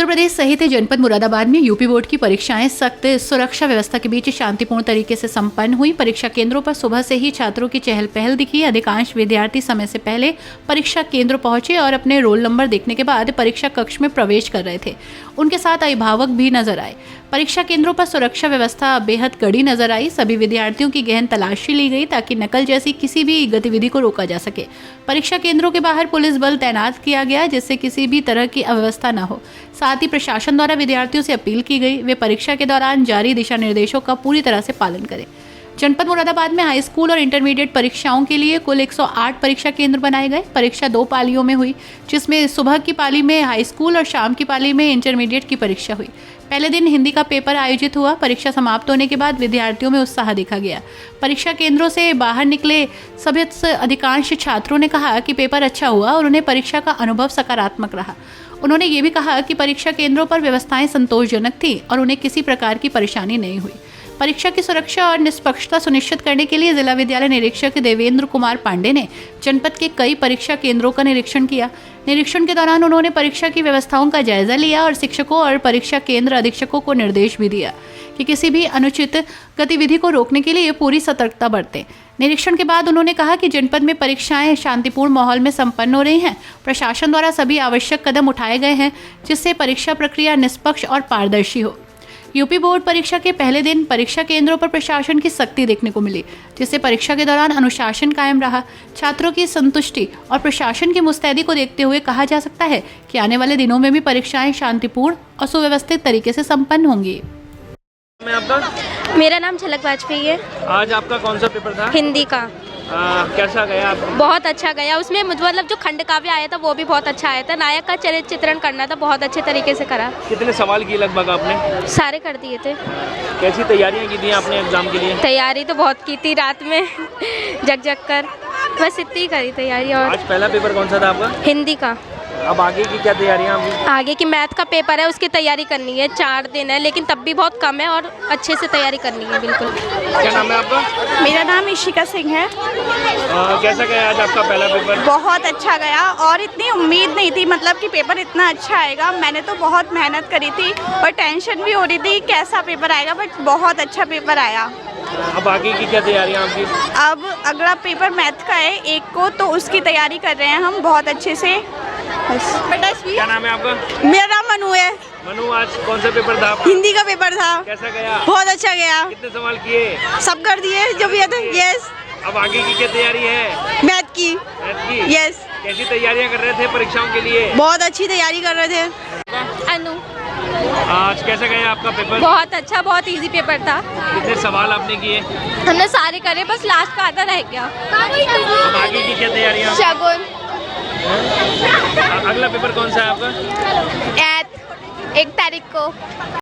उत्तर प्रदेश सहित जनपद मुरादाबाद में यूपी बोर्ड की परीक्षाएं सख्त सुरक्षा व्यवस्था के बीच शांतिपूर्ण तरीके से संपन्न हुई। परीक्षा केंद्रों पर सुबह से ही छात्रों की चहल पहल दिखी। अधिकांश विद्यार्थी समय से पहले परीक्षा केंद्र पहुंचे और अपने रोल नंबर देखने के बाद परीक्षा कक्ष में प्रवेश कर रहे थे। उनके साथ अभिभावक भी नजर आए। परीक्षा केंद्रों पर सुरक्षा व्यवस्था बेहद कड़ी नजर आई। सभी विद्यार्थियों की गहन तलाशी ली गई ताकि नकल जैसी किसी भी गतिविधि को रोका जा सके। परीक्षा केंद्रों के बाहर पुलिस बल तैनात किया गया जिससे किसी भी तरह की अव्यवस्था न हो। साथ ही प्रशासन द्वारा विद्यार्थियों से अपील की गई वे परीक्षा के दौरान जारी दिशा निर्देशों का पूरी तरह से पालन करें। जनपद मुरादाबाद में हाई स्कूल और इंटरमीडिएट परीक्षाओं के लिए कुल 108 परीक्षा केंद्र बनाए गए। परीक्षा 2 पालियों में हुई, जिसमें सुबह की पाली में हाई स्कूल और शाम की पाली में इंटरमीडिएट की परीक्षा हुई। पहले दिन हिंदी का पेपर आयोजित हुआ। परीक्षा समाप्त होने के बाद विद्यार्थियों में उत्साह देखा गया। परीक्षा केंद्रों से बाहर निकले सभी अधिकांश छात्रों ने कहा कि पेपर अच्छा हुआ और उन्हें परीक्षा का अनुभव सकारात्मक रहा। उन्होंने ये भी कहा कि परीक्षा केंद्रों पर व्यवस्थाएं संतोषजनक थी और उन्हें किसी प्रकार की परेशानी नहीं हुई। परीक्षा की सुरक्षा और निष्पक्षता सुनिश्चित करने के लिए जिला विद्यालय निरीक्षक देवेंद्र कुमार पांडे ने जनपद के कई परीक्षा केंद्रों का निरीक्षण किया। निरीक्षण के दौरान उन्होंने परीक्षा की व्यवस्थाओं का जायजा लिया और शिक्षकों और परीक्षा केंद्र अधीक्षकों को निर्देश भी दिया कि किसी भी अनुचित गतिविधि को रोकने के लिए पूरी सतर्कता बरतें। निरीक्षण के बाद उन्होंने कहा कि जनपद में परीक्षाएं शांतिपूर्ण माहौल में संपन्न हो रही हैं। प्रशासन द्वारा सभी आवश्यक कदम उठाए गए हैं जिससे परीक्षा प्रक्रिया निष्पक्ष और पारदर्शी हो। यूपी बोर्ड परीक्षा के पहले दिन परीक्षा केंद्रों पर प्रशासन की सख्ती देखने को मिली, जिससे परीक्षा के दौरान अनुशासन कायम रहा। छात्रों की संतुष्टि और प्रशासन की मुस्तैदी को देखते हुए कहा जा सकता है कि आने वाले दिनों में भी परीक्षाएं शांतिपूर्ण और सुव्यवस्थित तरीके से संपन्न होंगी। मैं आपका? मेरा नाम झलक वाजपेयी है। आज आपका कौन सा पेपर था? हिंदी का। कैसा गया आपको? बहुत अच्छा गया। उसमें मतलब जो खंड काव्य आया था वो भी बहुत अच्छा आया था। नायक का चरित्र चित्रण करना था, बहुत अच्छे तरीके से करा। कितने सवाल किए लगभग आपने? सारे कर दिए थे। कैसी तैयारियां की थी आपने एग्जाम के लिए? तैयारी तो बहुत की थी, रात में जग जग कर, बस इतनी करी तैयारी। और आज पहला पेपर कौन सा था आपका? हिंदी का। अब आगे की क्या तैयारियां? आगे की मैथ का पेपर है, उसकी तैयारी करनी है। 4 दिन है लेकिन तब भी बहुत कम है और अच्छे से तैयारी करनी है। बिल्कुल। क्या नाम है आपका? मेरा नाम इशिका सिंह है। कैसा गया आज आपका पहला पेपर? बहुत अच्छा गया और इतनी उम्मीद नहीं थी मतलब कि पेपर इतना अच्छा आएगा। मैंने तो बहुत मेहनत करी थी और टेंशन भी हो रही थी कैसा पेपर आएगा, बट बहुत अच्छा पेपर आया। अब आगे की क्या तैयारियां आपकी? अब अगला पेपर मैथ का है 1 को, तो उसकी तैयारी कर रहे हैं हम बहुत अच्छे से। क्या नाम है आपका? मेरा नाम मनु है। मनु, आज कौन सा पेपर था आपका? हिंदी का पेपर था। कैसा गया? बहुत अच्छा गया। कितने सवाल किए? सब कर दिए जो भी है। यस। अब आगे की क्या तैयारी है? मैथ की। मैथ की? यस। कैसी तैयारियां कर रहे थे परीक्षाओं के लिए? बहुत अच्छी तैयारी कर रहे थे। अनु। आज कैसा गया आपका पेपर? बहुत अच्छा, बहुत इजी पेपर था। कितने सवाल आपने किए? हमने सारे करे, बस लास्ट का आधा रह गया। अब आगे की क्या तैयारियां? शगुन। अगला पेपर कौन सा है आपका? 1 तारीख को।